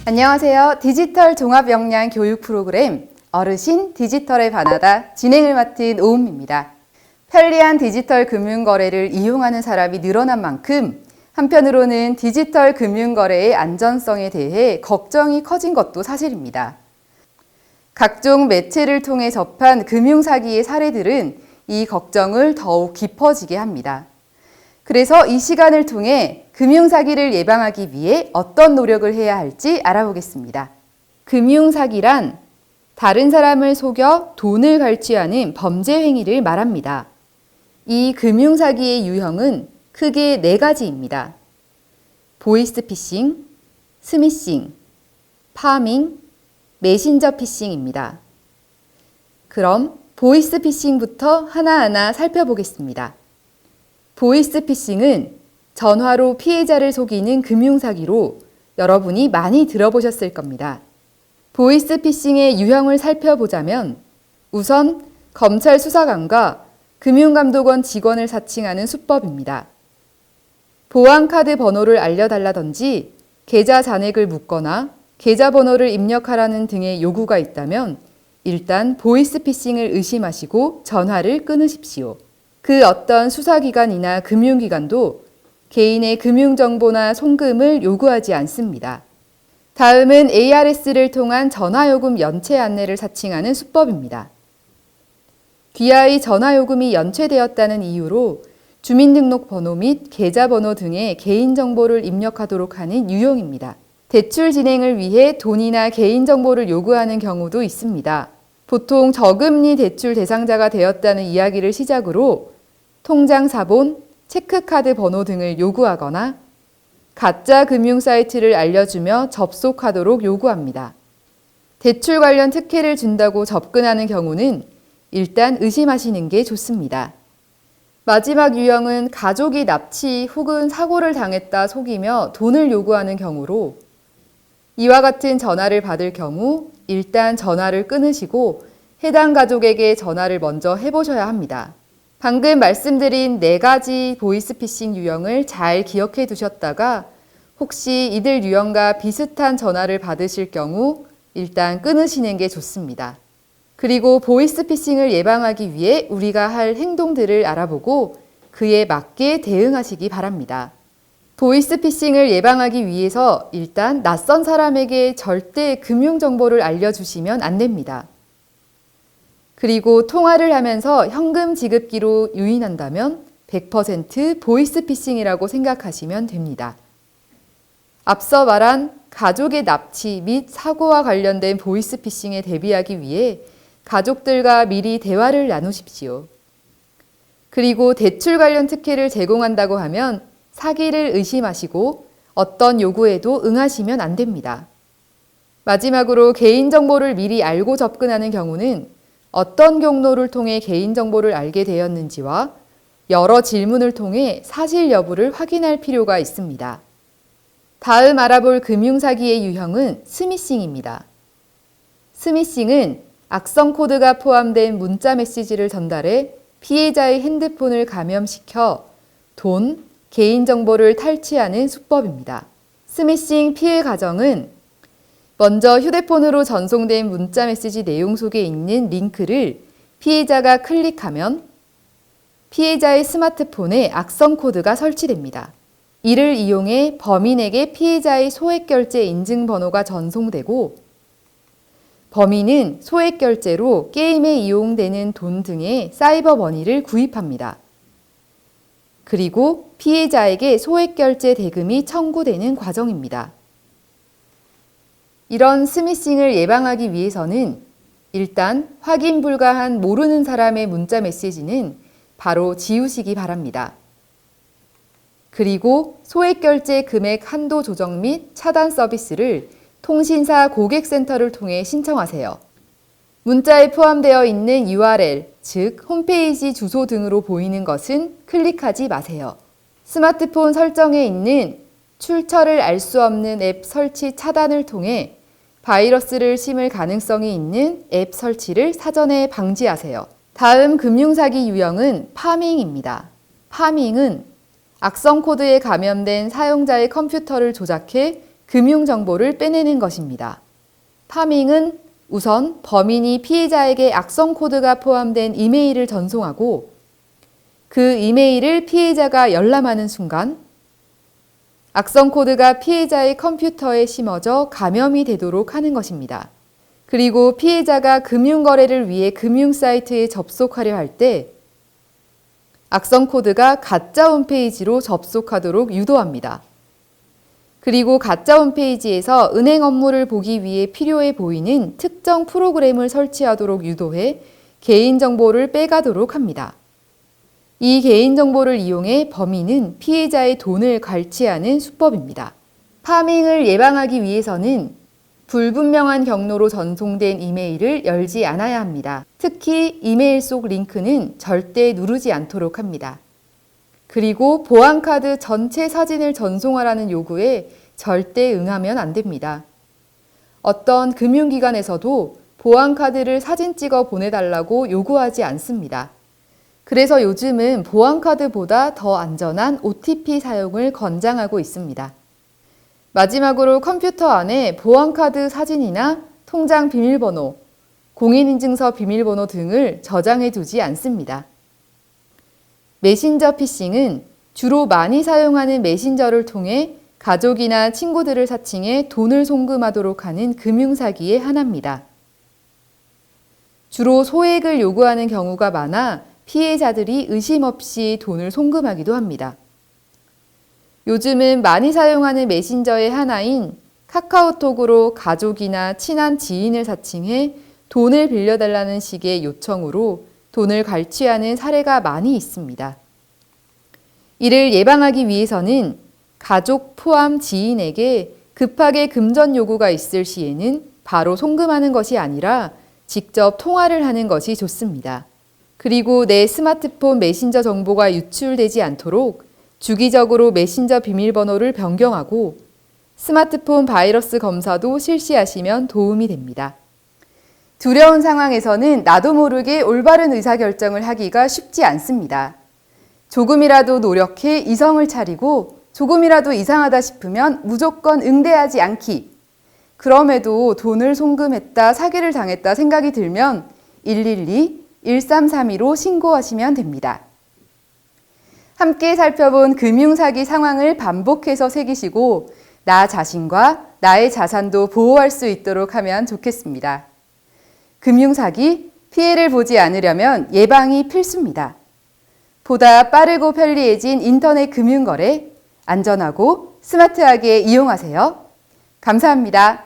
안녕하세요. 디지털 종합 역량 교육 프로그램 어르신 디지털에 반하다 진행을 맡은 오은미입니다. 편리한 디지털 금융거래를 이용하는 사람이 늘어난 만큼 한편으로는 디지털 금융거래의 안전성에 대해 걱정이 커진 것도 사실입니다. 각종 매체를 통해 접한 금융사기의 사례들은 이 걱정을 더욱 깊어지게 합니다. 그래서 이 시간을 통해 금융사기를 예방하기 위해 어떤 노력을 해야 할지 알아보겠습니다. 금융사기란 다른 사람을 속여 돈을 갈취하는 범죄 행위를 말합니다. 이 금융사기의 유형은 크게 4가지입니다. 보이스피싱, 스미싱, 파밍, 메신저 피싱입니다. 그럼 보이스피싱부터 하나하나 살펴보겠습니다. 보이스피싱은 전화로 피해자를 속이는 금융사기로 여러분이 많이 들어보셨을 겁니다. 보이스피싱의 유형을 살펴보자면 우선 검찰 수사관과 금융감독원 직원을 사칭하는 수법입니다. 보안카드 번호를 알려달라든지 계좌 잔액을 묻거나 계좌번호를 입력하라는 등의 요구가 있다면 일단 보이스피싱을 의심하시고 전화를 끊으십시오. 그 어떤 수사기관이나 금융기관도 개인의 금융정보나 송금을 요구하지 않습니다. 다음은 ARS를 통한 전화요금 연체 안내를 사칭하는 수법입니다. 귀하의 전화요금이 연체되었다는 이유로 주민등록번호 및 계좌번호 등의 개인정보를 입력하도록 하는 유형입니다. 대출 진행을 위해 돈이나 개인정보를 요구하는 경우도 있습니다. 보통 저금리 대출 대상자가 되었다는 이야기를 시작으로 통장 사본, 체크카드 번호 등을 요구하거나 가짜 금융 사이트를 알려주며 접속하도록 요구합니다. 대출 관련 특혜를 준다고 접근하는 경우는 일단 의심하시는 게 좋습니다. 마지막 유형은 가족이 납치 혹은 사고를 당했다 속이며 돈을 요구하는 경우로 이와 같은 전화를 받을 경우 일단 전화를 끊으시고 해당 가족에게 전화를 먼저 해보셔야 합니다. 방금 말씀드린 4가지 보이스피싱 유형을 잘 기억해 두셨다가 혹시 이들 유형과 비슷한 전화를 받으실 경우 일단 끊으시는 게 좋습니다. 그리고 보이스피싱을 예방하기 위해 우리가 할 행동들을 알아보고 그에 맞게 대응하시기 바랍니다. 보이스피싱을 예방하기 위해서 일단 낯선 사람에게 절대 금융정보를 알려주시면 안 됩니다. 그리고 통화를 하면서 현금 지급기로 유인한다면 100% 보이스피싱이라고 생각하시면 됩니다. 앞서 말한 가족의 납치 및 사고와 관련된 보이스피싱에 대비하기 위해 가족들과 미리 대화를 나누십시오. 그리고 대출 관련 특혜를 제공한다고 하면 사기를 의심하시고 어떤 요구에도 응하시면 안 됩니다. 마지막으로 개인정보를 미리 알고 접근하는 경우는 어떤 경로를 통해 개인정보를 알게 되었는지와 여러 질문을 통해 사실 여부를 확인할 필요가 있습니다. 다음 알아볼 금융사기의 유형은 스미싱입니다. 스미싱은 악성 코드가 포함된 문자 메시지를 전달해 피해자의 핸드폰을 감염시켜 돈, 개인정보를 탈취하는 수법입니다. 스미싱 피해 과정은 먼저 휴대폰으로 전송된 문자 메시지 내용 속에 있는 링크를 피해자가 클릭하면 피해자의 스마트폰에 악성 코드가 설치됩니다. 이를 이용해 범인에게 피해자의 소액결제 인증번호가 전송되고 범인은 소액결제로 게임에 이용되는 돈 등의 사이버 머니를 구입합니다. 그리고 피해자에게 소액결제 대금이 청구되는 과정입니다. 이런 스미싱을 예방하기 위해서는 일단 확인 불가한 모르는 사람의 문자 메시지는 바로 지우시기 바랍니다. 그리고 소액결제 금액 한도 조정 및 차단 서비스를 통신사 고객센터를 통해 신청하세요. 문자에 포함되어 있는 URL, 즉 홈페이지 주소 등으로 보이는 것은 클릭하지 마세요. 스마트폰 설정에 있는 출처를 알 수 없는 앱 설치 차단을 통해 바이러스를 심을 가능성이 있는 앱 설치를 사전에 방지하세요. 다음 금융사기 유형은 파밍입니다. 파밍은 악성 코드에 감염된 사용자의 컴퓨터를 조작해 금융정보를 빼내는 것입니다. 파밍은 우선 범인이 피해자에게 악성 코드가 포함된 이메일을 전송하고 그 이메일을 피해자가 열람하는 순간 악성 코드가 피해자의 컴퓨터에 심어져 감염이 되도록 하는 것입니다. 그리고 피해자가 금융거래를 위해 금융사이트에 접속하려 할 때 악성 코드가 가짜 홈페이지로 접속하도록 유도합니다. 그리고 가짜 홈페이지에서 은행 업무를 보기 위해 필요해 보이는 특정 프로그램을 설치하도록 유도해 개인정보를 빼가도록 합니다. 이 개인정보를 이용해 범인은 피해자의 돈을 갈취하는 수법입니다. 파밍을 예방하기 위해서는 불분명한 경로로 전송된 이메일을 열지 않아야 합니다. 특히 이메일 속 링크는 절대 누르지 않도록 합니다. 그리고 보안카드 전체 사진을 전송하라는 요구에 절대 응하면 안 됩니다. 어떤 금융기관에서도 보안카드를 사진 찍어 보내달라고 요구하지 않습니다. 그래서 요즘은 보안카드보다 더 안전한 OTP 사용을 권장하고 있습니다. 마지막으로 컴퓨터 안에 보안카드 사진이나 통장 비밀번호, 공인인증서 비밀번호 등을 저장해 두지 않습니다. 메신저 피싱은 주로 많이 사용하는 메신저를 통해 가족이나 친구들을 사칭해 돈을 송금하도록 하는 금융사기의 하나입니다. 주로 소액을 요구하는 경우가 많아 피해자들이 의심 없이 돈을 송금하기도 합니다. 요즘은 많이 사용하는 메신저의 하나인 카카오톡으로 가족이나 친한 지인을 사칭해 돈을 빌려달라는 식의 요청으로 돈을 갈취하는 사례가 많이 있습니다. 이를 예방하기 위해서는 가족 포함 지인에게 급하게 금전 요구가 있을 시에는 바로 송금하는 것이 아니라 직접 통화를 하는 것이 좋습니다. 그리고 내 스마트폰 메신저 정보가 유출되지 않도록 주기적으로 메신저 비밀번호를 변경하고 스마트폰 바이러스 검사도 실시하시면 도움이 됩니다. 두려운 상황에서는 나도 모르게 올바른 의사결정을 하기가 쉽지 않습니다. 조금이라도 노력해 이성을 차리고 조금이라도 이상하다 싶으면 무조건 응대하지 않기. 그럼에도 돈을 송금했다, 사기를 당했다 생각이 들면 112, 1332로 신고하시면 됩니다. 함께 살펴본 금융사기 상황을 반복해서 새기시고 나 자신과 나의 자산도 보호할 수 있도록 하면 좋겠습니다. 금융사기, 피해를 보지 않으려면 예방이 필수입니다. 보다 빠르고 편리해진 인터넷 금융거래, 안전하고 스마트하게 이용하세요. 감사합니다.